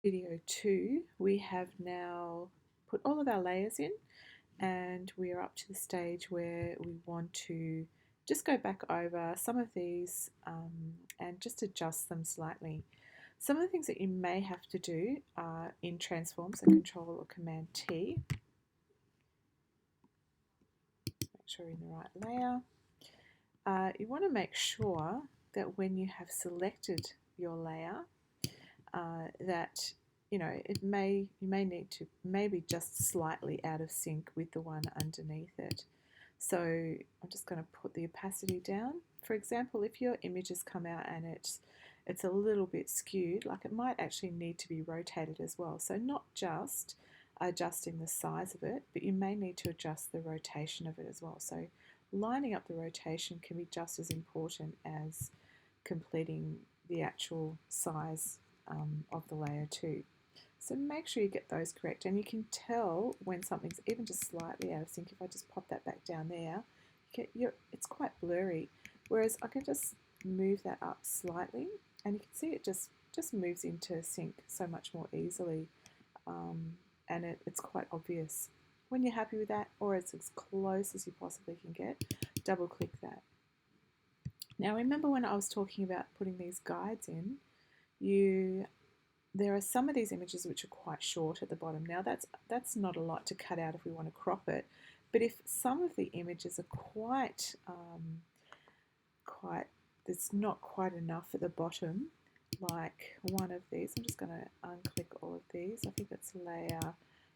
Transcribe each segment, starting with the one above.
Video 2, we have now put all of our layers in, and we are up to the stage where we want to just go back over some of these and just adjust them slightly. Some of the things that you may have to do are in transform, so Control or Command T. Make sure you're in the right layer. You want to make sure that when you have selected your layer, that you may need to maybe just slightly out of sync with the one underneath it. So I'm just going to put the opacity down. For example, if your image has come out and it's a little bit skewed, like it might actually need to be rotated as well. So not just adjusting the size of it, but you may need to adjust the rotation of it as well. So lining up the rotation can be just as important as completing the actual size of the layer too. So make sure you get those correct, and you can tell when something's even just slightly out of sync. If I just pop that back down there, it's quite blurry, whereas I can just move that up slightly and you can see it just moves into sync so much more easily, and it's quite obvious. When you're happy with that, or it's as close as you possibly can get, double click that. Now remember when I was talking about putting these guides in, there are some of these images which are quite short at the bottom. Now that's not a lot to cut out if we want to crop it, but if some of the images are quite there's not quite enough at the bottom, like one of these, I'm just going to unclick all of these. I think it's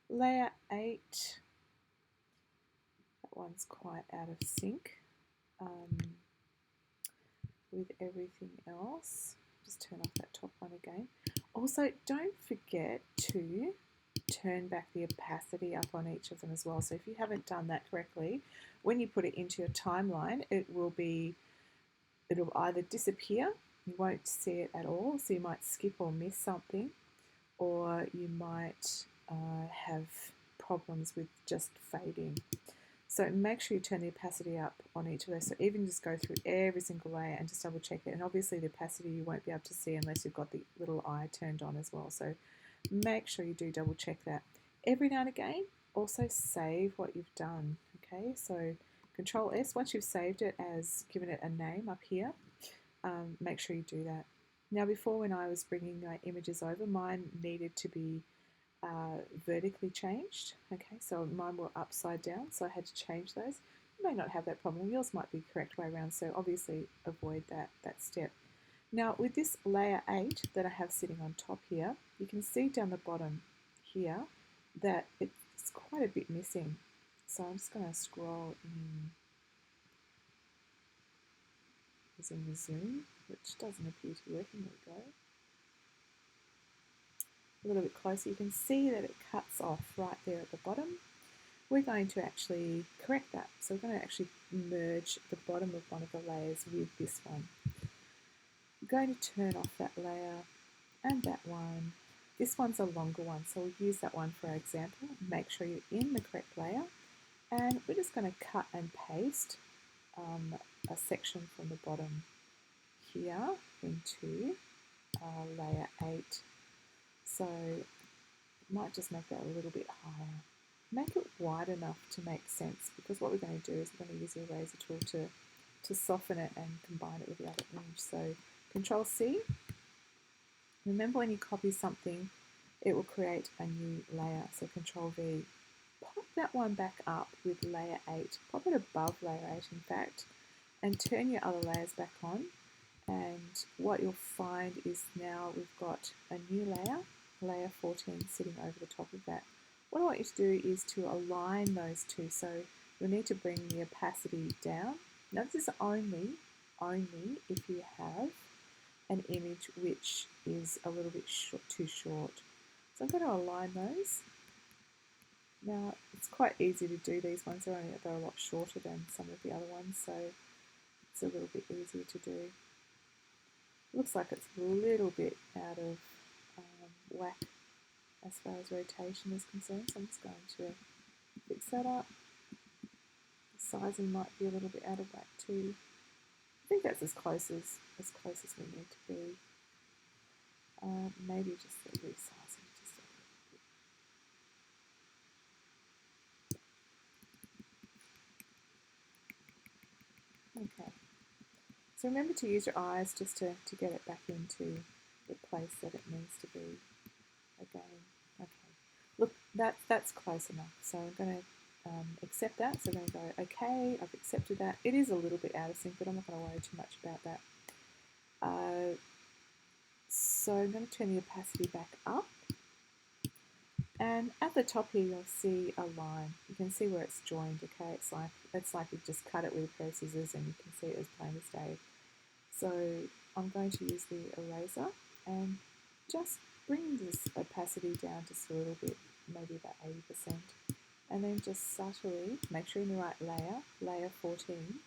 layer 8. That one's quite out of sync with everything else. Just turn off that top one again. Also, don't forget to turn back the opacity up on each of them as well. So if you haven't done that correctly, when you put it into your timeline, it'll either disappear, you won't see it at all, so you might skip or miss something, or you might have problems with just fading. So make sure you turn the opacity up on each of those. So even just go through every single layer and just double check it. And obviously the opacity you won't be able to see unless you've got the little eye turned on as well. So make sure you do double check that. Every now and again, also save what you've done. Okay, so Control S, once you've saved it as given it a name up here, make sure you do that. Now before, when I was bringing my images over, mine needed to be vertically changed. Okay, so mine were upside down, so I had to change those. You may not have that problem. Yours might be the correct way around, so obviously avoid that step. Now with this layer 8 that I have sitting on top here, you can see down the bottom here that it's quite a bit missing. So I'm just going to scroll in using the zoom, which doesn't appear to be working. There we go. A little bit closer, you can see that it cuts off right there at the bottom. We're going to actually correct that. So we're going to actually merge the bottom of one of the layers with this one. I'm going to turn off that layer and that one. This one's a longer one, so we'll use that one for our example. Make sure you're in the correct layer, and we're just going to cut and paste a section from the bottom here into layer 8. So might just make that a little bit higher. Make it wide enough to make sense, because what we're going to do is we're going to use the eraser tool to soften it and combine it with the other image. So Control C. Remember, when you copy something, it will create a new layer. So Control V. Pop that one back up with layer 8. Pop it above layer 8, in fact, and turn your other layers back on. And what you'll find is now we've got a new layer, layer 14, sitting over the top of that. What I want you to do is to align those two. So you'll need to bring the opacity down. Now this is only if you have an image which is a little bit too short. So I'm going to align those. Now it's quite easy to do these ones. They're a lot shorter than some of the other ones, so it's a little bit easier to do. Looks like it's a little bit out of whack as far as rotation is concerned, so I'm just going to fix that up. The sizing might be a little bit out of whack too. I think that's as close as we need to be. Maybe just the resizing Okay. So remember to use your eyes just to get it back into the place that it needs to be again. Okay. Look, that's close enough. So I'm going to accept that. So I'm going to go, okay, I've accepted that. It is a little bit out of sync, but I'm not going to worry too much about that. So I'm going to turn the opacity back up. And at the top here, you'll see a line. You can see where it's joined, okay? It's like you just cut it with a pair of scissors and you can see it as plain as day. So I'm going to use the eraser and just bring this opacity down just a little bit, maybe about 80%. And then just subtly, make sure you're in the right layer, layer 14,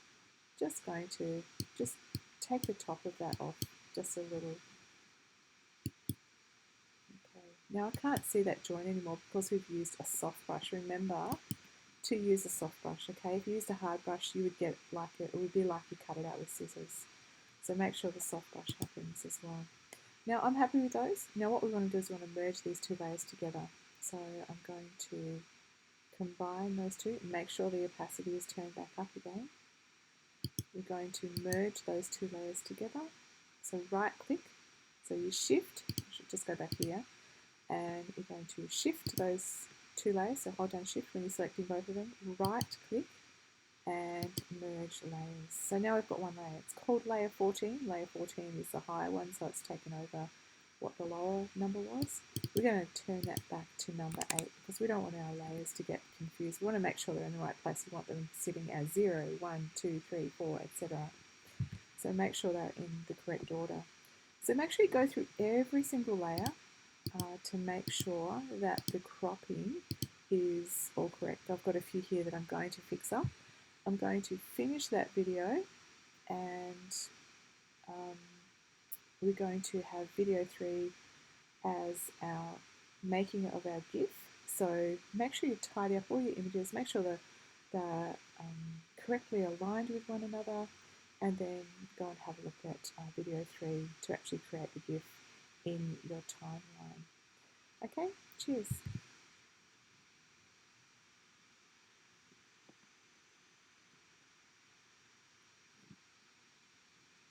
just going to just take the top of that off just a little. Okay. Now I can't see that joint anymore because we've used a soft brush. Remember to use a soft brush, okay? If you used a hard brush, you would get like it would be like you cut it out with scissors. So make sure the soft brush happens as well. Now I'm happy with those. Now what we want to do is we want to merge these two layers together. So I'm going to combine those two and make sure the opacity is turned back up again. We're going to merge those two layers together. So right click, so you shift, I should just go back here, and you're going to shift those two layers, so hold down shift when you're selecting both of them, right click and merge layers. So now we've got one layer. It's called layer 14. Layer 14 is the higher one, so it's taken over what the lower number was. We're going to turn that back to number 8 because we don't want our layers to get confused. We want to make sure they're in the right place. We want them sitting as 0, 1, 2, 3, 4, etc. So make sure they're in the correct order. So make sure you go through every single layer to make sure that the cropping is all correct. I've got a few here that I'm going to fix up. I'm going to finish that video and we're going to have video 3 as our making of our GIF. So make sure you tidy up all your images, make sure that they're correctly aligned with one another, and then go and have a look at video 3 to actually create the GIF in your timeline. Okay, cheers.